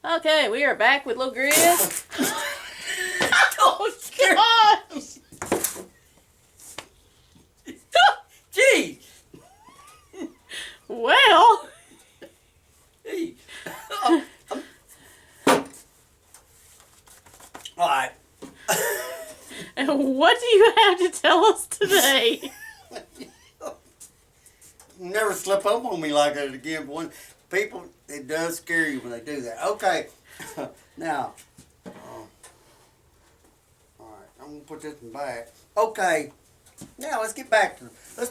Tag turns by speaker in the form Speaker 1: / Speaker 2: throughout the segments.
Speaker 1: Okay, we are back with Lil Grizz.
Speaker 2: Oh,
Speaker 1: gosh!
Speaker 2: Gee!
Speaker 1: Well,
Speaker 2: Hey. Alright.
Speaker 1: what do you have to tell us today?
Speaker 2: Never slip up on me like that again. One people, it does scare you when they do that. Okay. Now, alright, I'm gonna put this one back. Okay. Now let's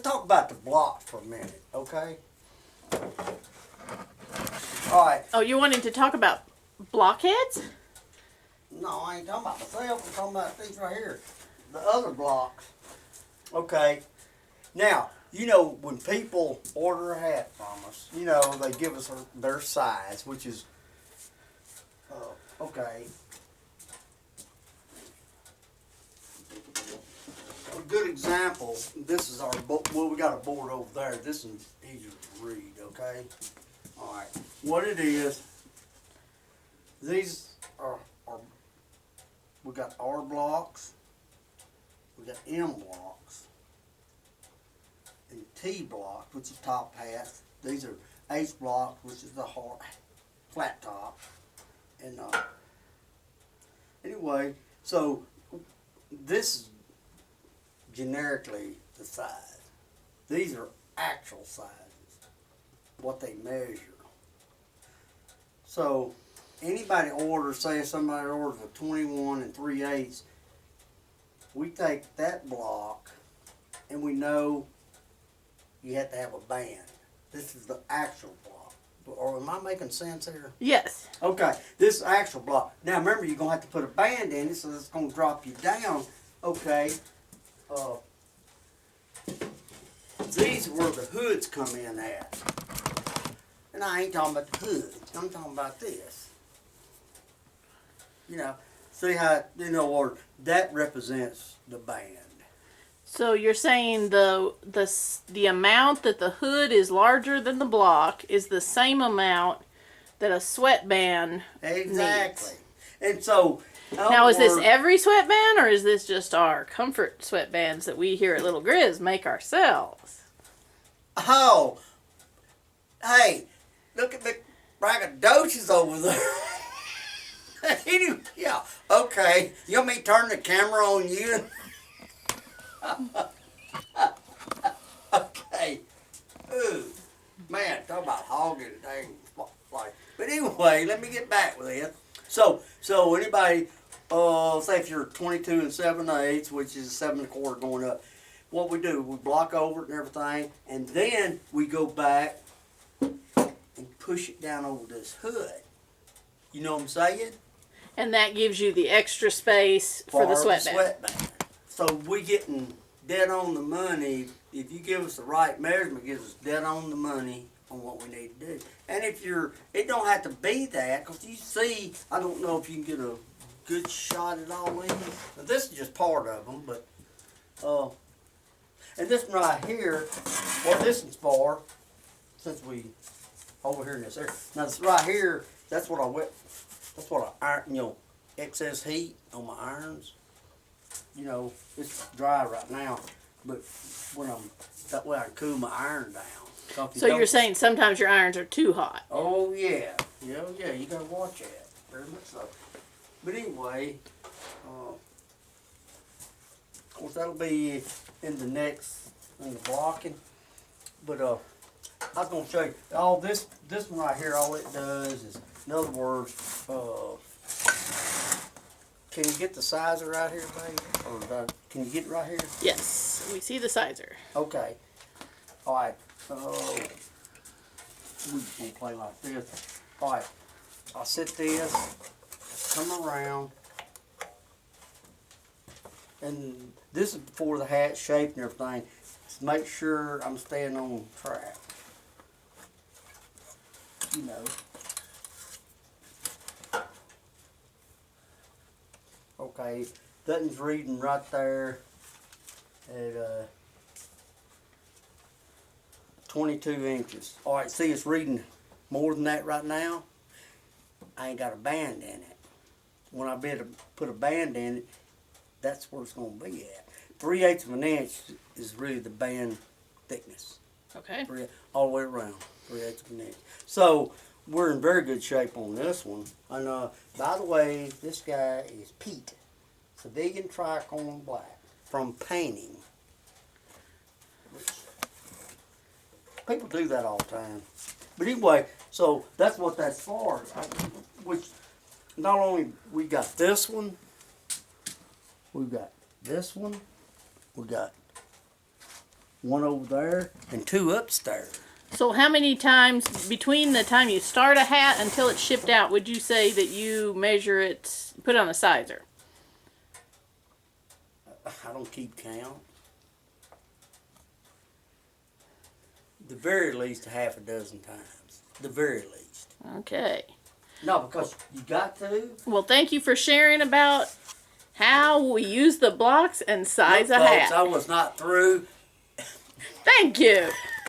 Speaker 2: talk about the blocks for a minute, okay? Alright.
Speaker 1: Oh, you wanting to talk about blockheads?
Speaker 2: No, I ain't talking about myself. I'm talking about these right here. The other blocks. Okay. Now, you know, when people order a hat from us, you know, they give us their size, which is, okay. A good example, this is our, well, we got a board over there. This is easier to read, okay? All right. What it is, these are we got R blocks, we got M blocks, and T block, which is top half. These are H block, which is the hard, flat top. And anyway, so this is generically the size. These are actual sizes, what they measure. So anybody orders, say if somebody orders a 21 3/8, we take that block and we know you have to have a band. This is the actual block. Or am I making sense here?
Speaker 1: Yes.
Speaker 2: Okay, this is actual block. Now remember, you're going to have to put a band in it, so it's going to drop you down. Okay. These are where the hoods come in at. And I ain't talking about the hood. I'm talking about this. You know, see how, you know, or that represents the band.
Speaker 1: So you're saying the amount that the hood is larger than the block is the same amount that a sweatband
Speaker 2: Exactly.
Speaker 1: needs.
Speaker 2: And so
Speaker 1: Now, is this every sweatband, or is this just our comfort sweatbands that we here at Lil Grizz make ourselves?
Speaker 2: Oh, hey, look at the braggadocious over there. Anyway, yeah, okay. You want me to turn the camera on you? Okay. Ooh, man, talk about hogging the dang spotlight. But anyway, let me get back with it. So anybody, say if you're 22 7/8, which is 7 1/4 going up, what we do, we block over it and everything, and then we go back and push it down over this hood. You know what I'm saying?
Speaker 1: And that gives you the extra space for the sweatband.
Speaker 2: So we getting dead on the money. If you give us the right measurement, it gives us dead on the money on what we need to do. And if it don't have to be that, because you see, I don't know if you can get a good shot at all these. Now, this is just part of them, but, and this one right here, what this is for, since we, over here in this area. Now this right here, that's what I iron, you know, excess heat on my irons. You know, it's dry right now, but that way I can cool my iron down.
Speaker 1: So you're saying sometimes your irons are too hot.
Speaker 2: Oh yeah, yeah, you gotta watch that, very much so. But anyway, of course that'll be in the blocking. But I was gonna show you all this one right here. All it does is, in other words, can you get the sizer right here, babe? Or can you get it right here?
Speaker 1: Yes, we see the sizer.
Speaker 2: Okay. All right. We're just gonna play like this. All right. I'll set this, come around, and this is before the hat shape and everything. Just make sure I'm staying on track. You know. Okay, Dutton's reading right there at 22 inches. All right, see it's reading more than that right now. I ain't got a band in it. When I put a band in it, that's where it's going to be at. 3/8 of an inch is really the band thickness.
Speaker 1: Okay.
Speaker 2: All the way around, 3/8 of an inch. So we're in very good shape on this one. And by the way, this guy is Pete. It's a vegan tricorn black from painting. People do that all the time. But anyway, so that's what that's for. Which not only we got this one, we've got this one, we got one over there, and two upstairs.
Speaker 1: So how many times between the time you start a hat until it's shipped out would you say that you measure it, put it on a sizer?
Speaker 2: I don't keep count. The very least, a half a dozen times. The very least.
Speaker 1: Okay.
Speaker 2: No, because you got to.
Speaker 1: Well, thank you for sharing about how we use the blocks and size
Speaker 2: Look,
Speaker 1: a
Speaker 2: folks,
Speaker 1: hat.
Speaker 2: I was not through.
Speaker 1: Thank you.